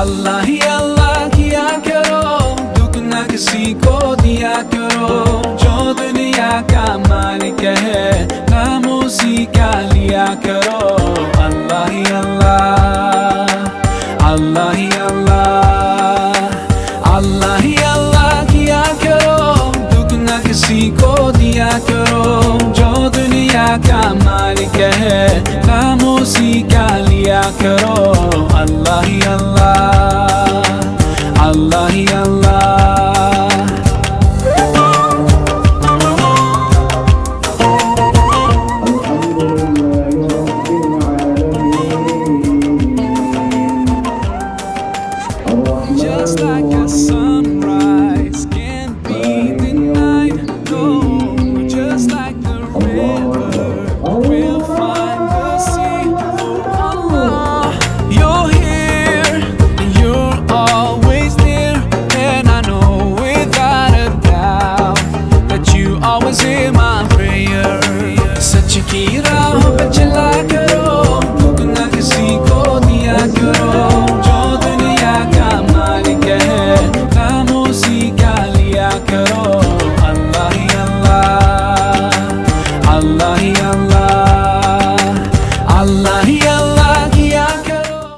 अल्लाह ही अल्लाह किया करो, दुख न किसी को दिया करो। जो दुनिया का मालिक है नाम उसी का लिया करो। अल्लाह ही अल्लाह, अल्लाह ही अल्लाह, अल्लाह ही अल्लाह किया करो, दुख न किसी को दिया करो। जो दुनिया का मालिक है नाम उसी का लिया करो। अल्लाह ही अल्लाह।